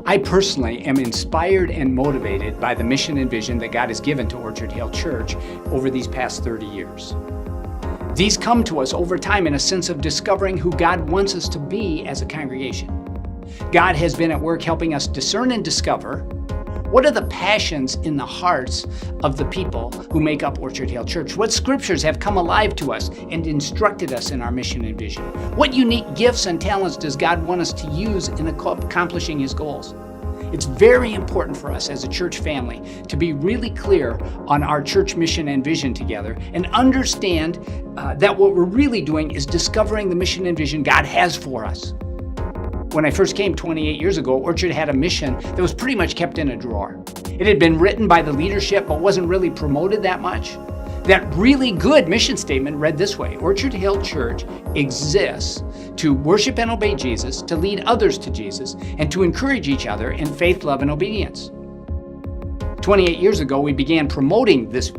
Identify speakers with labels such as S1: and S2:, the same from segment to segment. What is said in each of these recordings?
S1: I personally am inspired and motivated by the mission and vision that God has given to Orchard Hill Church over these past 30 years. These come to us over time in a sense of discovering who God wants us to be as a congregation. God has been at work helping us discern and discover what are the passions in the hearts of the people who make up Orchard Hill Church. What scriptures have come alive to us and instructed us in our mission and vision? What unique gifts and talents does God want us to use in accomplishing His goals? It's very important for us as a church family to be really clear on our church mission and vision together and understand that what we're really doing is discovering the mission and vision God has for us. When I first came 28 years ago, Orchard had a mission that was pretty much kept in a drawer. It had been written by the leadership but wasn't really promoted that much. That really good mission statement read this way: Orchard Hill Church exists to worship and obey Jesus, to lead others to Jesus, and to encourage each other in faith, love, and obedience. 28 years ago, we began promoting this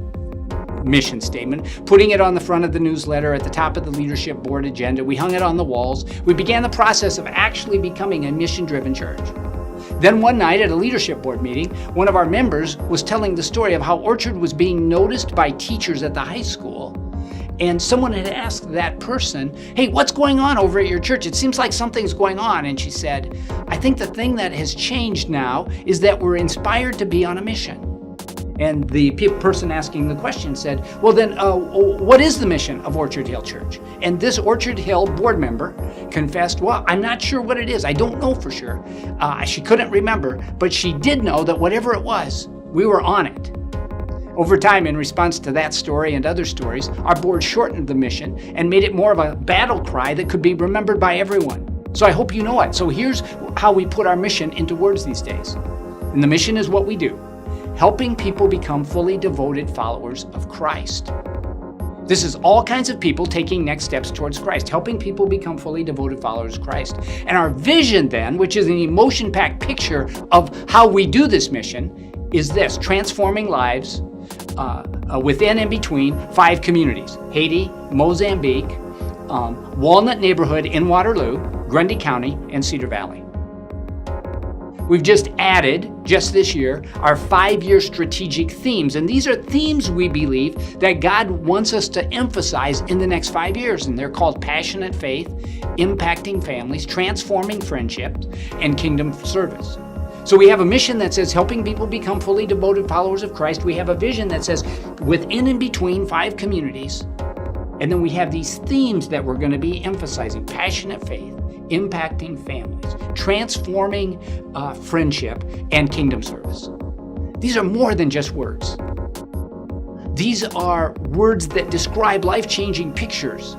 S1: mission statement, putting it on the front of the newsletter, at the top of the leadership board agenda. We hung it on the walls. We began the process of actually becoming a mission-driven church. Then one night at a leadership board meeting, one of our members was telling the story of how Orchard was being noticed by teachers at the high school. And someone had asked that person, "Hey, what's going on over at your church? It seems like something's going on." And she said, "I think the thing that has changed now is that we're inspired to be on a mission." And the person asking the question said, "Well then, what is the mission of Orchard Hill Church?" And this Orchard Hill board member confessed, "Well, I'm not sure what it is. I don't know for sure." She couldn't remember, but she did know that whatever it was, we were on it. Over time, in response to that story and other stories, our board shortened the mission and made it more of a battle cry that could be remembered by everyone. So I hope you know it. So here's how we put our mission into words these days. And the mission is what we do: helping people become fully devoted followers of Christ. This is all kinds of people taking next steps towards Christ, helping people become fully devoted followers of Christ. And our vision then, which is an emotion-packed picture of how we do this mission, is this: transforming lives within and between 5 communities: Haiti, Mozambique, Walnut Neighborhood in Waterloo, Grundy County, and Cedar Valley. We've just added, just this year, our 5-year strategic themes. And these are themes we believe that God wants us to emphasize in the next 5 years. And they're called passionate faith, impacting families, transforming friendships, and kingdom service. So we have a mission that says helping people become fully devoted followers of Christ. We have a vision that says within and between 5 communities. And then we have these themes that we're going to be emphasizing: passionate faith, impacting families, transforming friendship, and kingdom service. These are more than just words. These are words that describe life-changing pictures.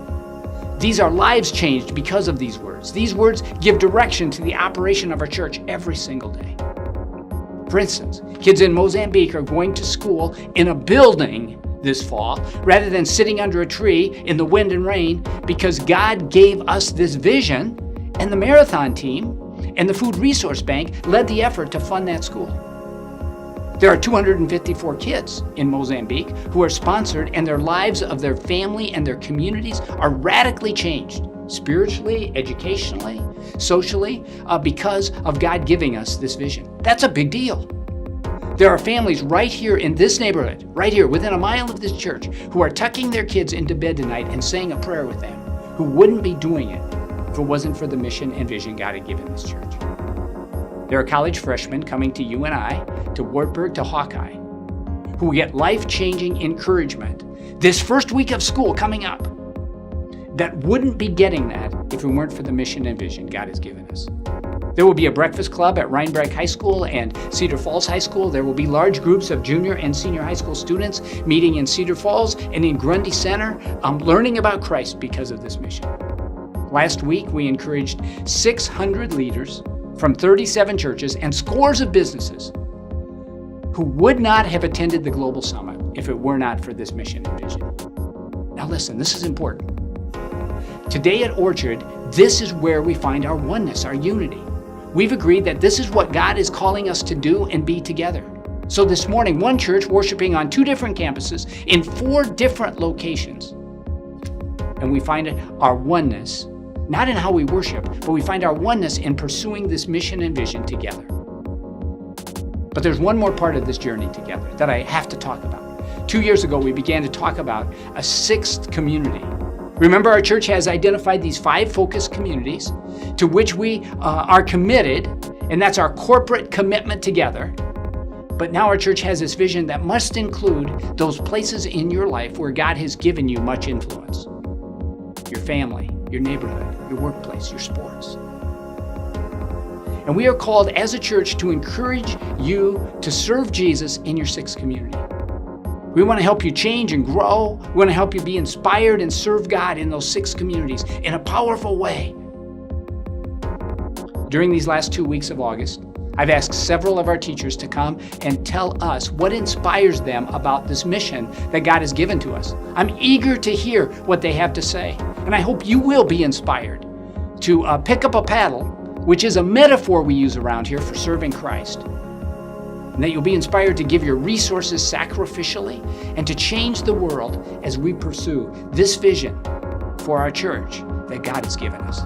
S1: These are lives changed because of these words. These words give direction to the operation of our church every single day. For instance, kids in Mozambique are going to school in a building this fall rather than sitting under a tree in the wind and rain, because God gave us this vision, and the marathon team and the Food Resource Bank led the effort to fund that school. There are 254 kids in Mozambique who are sponsored, and their lives of their family and their communities are radically changed, spiritually, educationally, socially, because of God giving us this vision. That's a big deal. There are families right here in this neighborhood, right here within a mile of this church, who are tucking their kids into bed tonight and saying a prayer with them, who wouldn't be doing it if it wasn't for the mission and vision God had given this church. There are college freshmen coming to UNI, to Wartburg, to Hawkeye, who will get life-changing encouragement this first week of school coming up that wouldn't be getting that if it weren't for the mission and vision God has given us. There will be a breakfast club at Rhinebeck High School and Cedar Falls High School. There will be large groups of junior and senior high school students meeting in Cedar Falls and in Grundy Center, learning about Christ because of this mission. Last week, we encouraged 600 leaders from 37 churches and scores of businesses who would not have attended the Global Summit if it were not for this mission and vision. Now listen, this is important. Today at Orchard, this is where we find our oneness, our unity. We've agreed that this is what God is calling us to do and be together. So this morning, one church worshiping on 2 different campuses in 4 different locations. And we find our oneness, not in how we worship, but we find our oneness in pursuing this mission and vision together. But there's one more part of this journey together that I have to talk about. 2 years ago, we began to talk about a sixth community. Remember, our church has identified these 5 focus communities to which we are committed, and that's our corporate commitment together. But now our church has this vision that must include those places in your life where God has given you much influence. Your family, your neighborhood, your workplace, your sports. And we are called as a church to encourage you to serve Jesus in your sixth community. We want to help you change and grow. We want to help you be inspired and serve God in those 6 communities in a powerful way. During these last 2 weeks of August, I've asked several of our teachers to come and tell us what inspires them about this mission that God has given to us. I'm eager to hear what they have to say, and I hope you will be inspired to pick up a paddle, which is a metaphor we use around here for serving Christ. And that you'll be inspired to give your resources sacrificially and to change the world as we pursue this vision for our church that God has given us.